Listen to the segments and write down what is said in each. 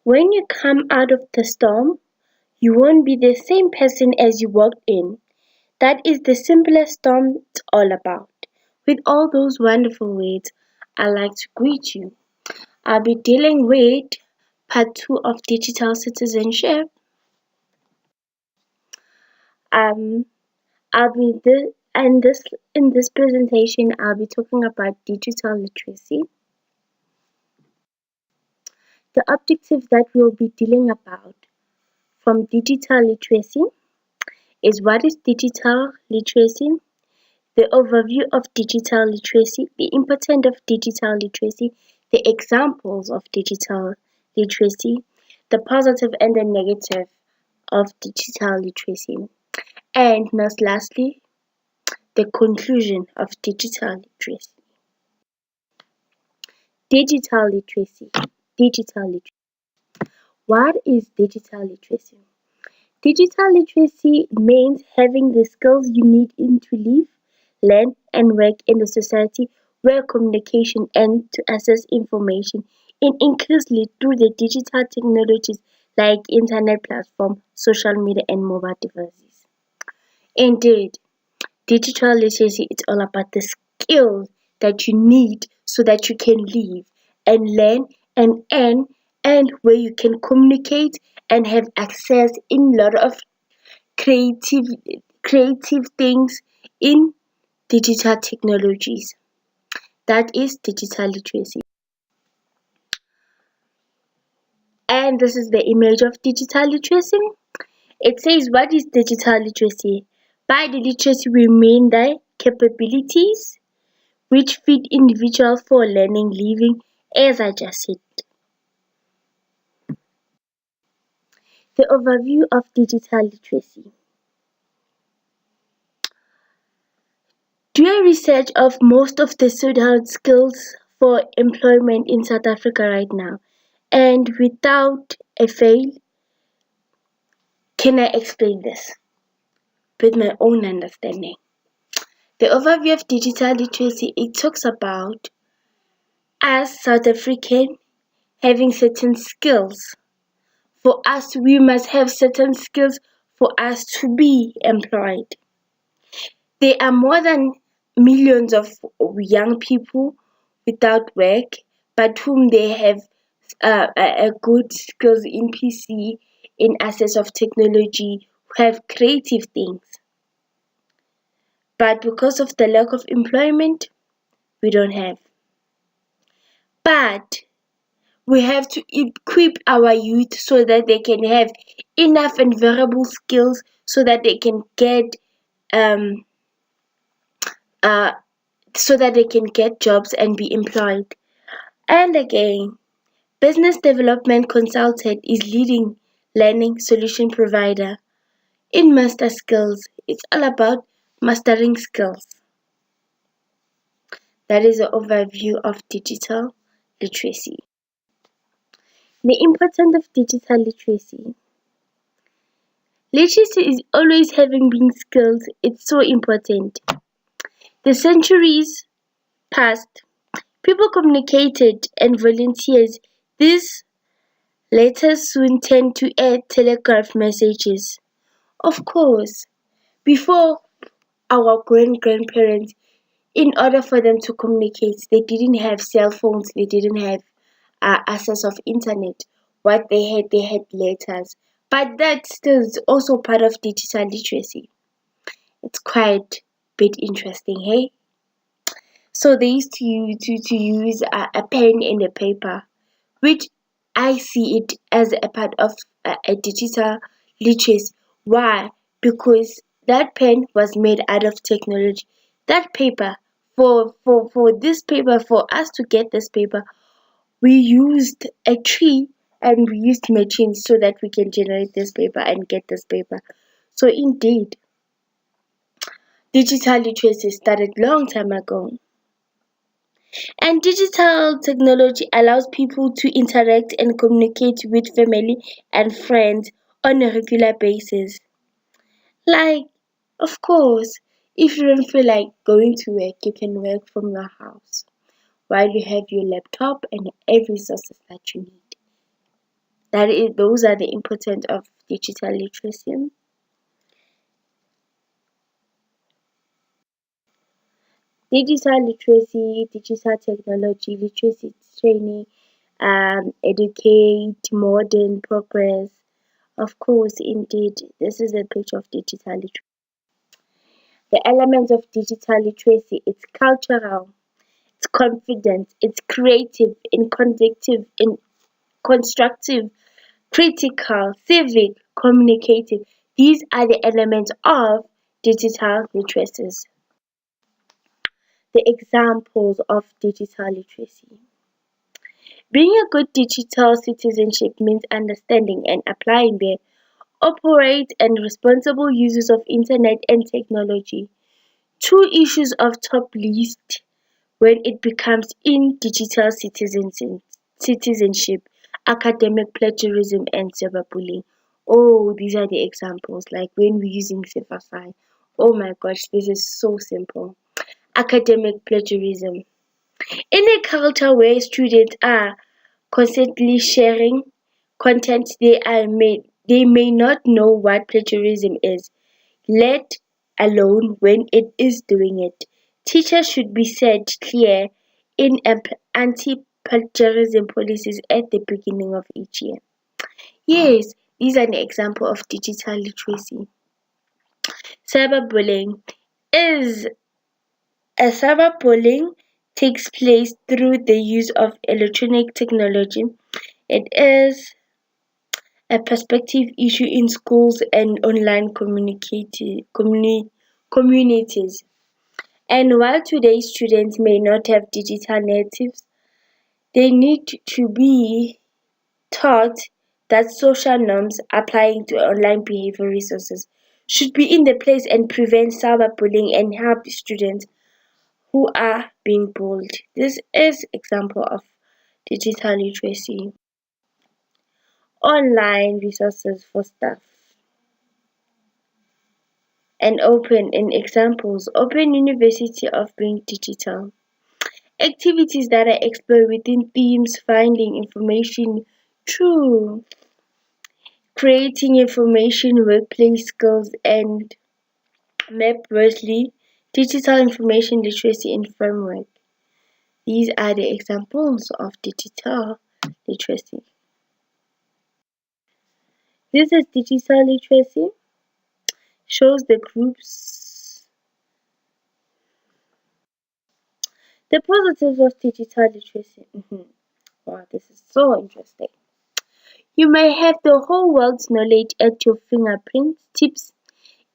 When you come out of the storm, you won't be the same person as you walked in. That is the simplest storm it's all about. With all those wonderful words, I like to greet you. I'll be dealing with part two of digital citizenship. Um, I'll be this and this in this presentation. I'll be talking about digital literacy. The objectives that we'll be dealing about from digital literacy is what is digital literacy, the overview of digital literacy, the importance of digital literacy, the examples of digital literacy, the positive and the negative of digital literacy, and most lastly, the conclusion of digital literacy. Digital literacy. Digital literacy. What is digital literacy? Digital literacy means having the skills you need to live, learn, and work in a society where communication and to access information in increasingly through the digital technologies like internet platform, social media, and mobile devices. Indeed, digital literacy is all about the skills that you need so that you can live and learn and earn and where you can communicate and have access in a lot of creative creative things in digital technologies. That is digital literacy. And this is the image of digital literacy. It says what is digital literacy? By the literacy we mean the capabilities which fit individual for learning, living, as I just said. The overview of digital literacy. Do a research of most of the sought skills for employment in South Africa right now, and without a fail, can I explain this with my own understanding? The overview of digital literacy, it talks about as South African having certain skills. For us, we must have certain skills for us to be employed. There are more than millions of young people without work, but whom they have a good skills in PC, in access of technology, who have creative things. But because of the lack of employment, we don't have. But we have to equip our youth so that they can have enough and variable skills so that they can get um, jobs and be employed. And again, business development consultant is leading learning solution provider in master skills. It's all about mastering skills. That is an overview of digital literacy. The importance of digital literacy. Literacy is always having been skills. It's so important. The centuries passed, people communicated and volunteers. These letters soon turned to add telegraph messages. Of course, before our grandparents, in order for them to communicate, they didn't have cell phones, they didn't have access of internet. What they had letters. But that still is also part of digital literacy. It's quite a bit interesting, hey? So they used to use a pen and a paper, which I see it as a part of a digital literacy. Why? Because that pen was made out of technology. That paper, for this paper, for us to get this paper, we used a tree and we used machines so that we can generate this paper and get this paper. So indeed, digital literacy started long time ago. And digital technology allows people to interact and communicate with family and friends on a regular basis. Like, of course, if you don't feel like going to work, you can work from your house while you have your laptop and every resources that you need. those are the importance of digital literacy. Digital literacy, digital technology, literacy training, educate, modern progress. Of course, indeed, this is a picture of digital literacy. The elements of digital literacy, it's cultural, it's confident, it's creative, constructive, critical, civic, communicative. These are the elements of digital literacies. The examples of digital literacy. Being a good digital citizenship means understanding and applying the operate and responsible uses of internet and technology. Two issues of top list when it becomes in digital citizenship, academic plagiarism and cyberbullying. Oh, these are the examples. Like when we're using Cipherfy. Oh my gosh, this is so simple. Academic plagiarism. In a culture where students are constantly sharing content they may not know what plagiarism is, let alone when it is doing it. Teachers should be set clear in anti-plagiarism policies at the beginning of each year. Yes, these are an example of digital literacy. Cyberbullying is cyberbullying takes place through the use of electronic technology. It is a perspective issue in schools and online communities. And while today's students may not have digital natives, they need to be taught that social norms applying to online behavior resources should be in the place and prevent cyberbullying and help students who are being bullied. This is example of digital literacy. Online resources for staff and open in examples. Open University of being digital. Activities that are explored within themes, finding information through creating information, workplace skills, and map Worsley, digital information literacy in framework. These are the examples of digital literacy. This is digital literacy, shows the groups, the positives of digital literacy. Wow, this is so interesting. You may have the whole world's knowledge at your fingerprints. Tips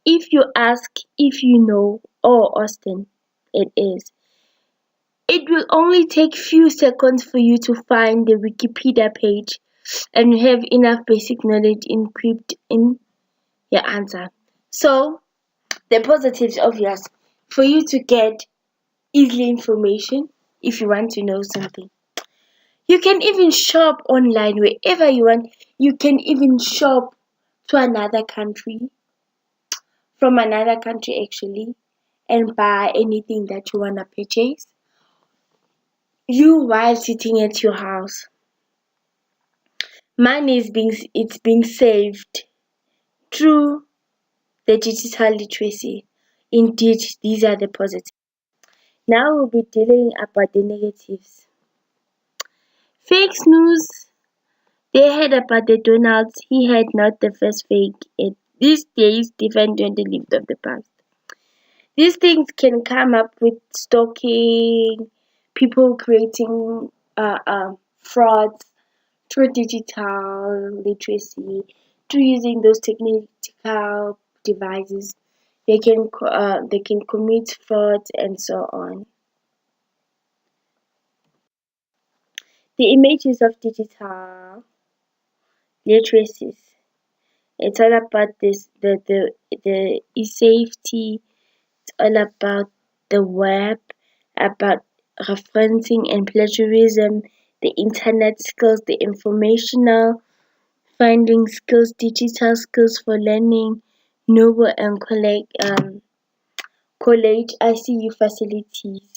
if you ask, if you know, or Austin, it is. It will only take few seconds for you to find the Wikipedia page and you have enough basic knowledge encrypted in your answer. So, the positives obvious for you to get easily information if you want to know something. You can even shop online wherever you want. You can even shop to another country, from another country actually, and buy anything that you want to purchase. You while sitting at your house. Money is being saved through the digital literacy. Indeed, these are the positives. Now we'll be dealing about the negatives. Fake news. They heard about the Donalds. He had not the first fake. These days different than the lived of the past. These things can come up with stalking, people creating frauds through digital literacy, through using those technical devices. They can commit fraud and so on. The images of digital literacies. It's all about this the e-safety. It's all about the web, about referencing and plagiarism, the internet skills, the informational finding skills, digital skills for learning, noble and college ICU facilities.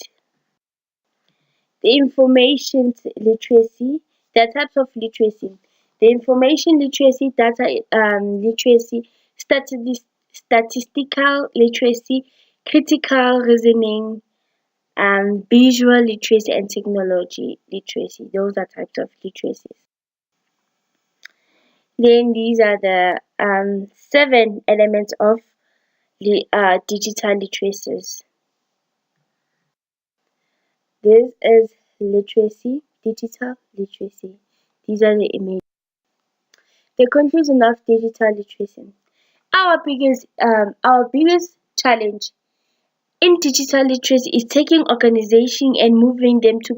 The information literacy, the types of literacy. The information literacy, data literacy, statistical literacy, critical reasoning, visual literacy, and technology literacy. Those are types of literacies. Then these are the 7 elements of digital literacies. This is literacy, digital literacy. These are the images. The conclusion of digital literacy. Our biggest challenge in digital literacy is taking organization and moving them to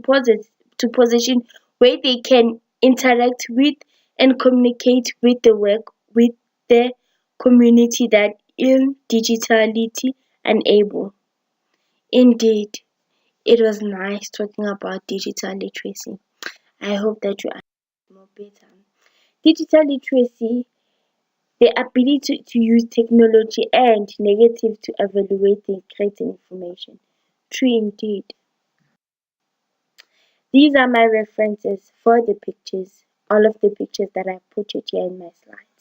position where they can interact with and communicate with the work with the community that in digitality unable. Indeed, it was nice talking about digital literacy. I hope that you understand more better. Digital literacy, the ability to use technology and negative to evaluate and create information. True indeed. These are my references for the pictures, all of the pictures that I put it here in my slide.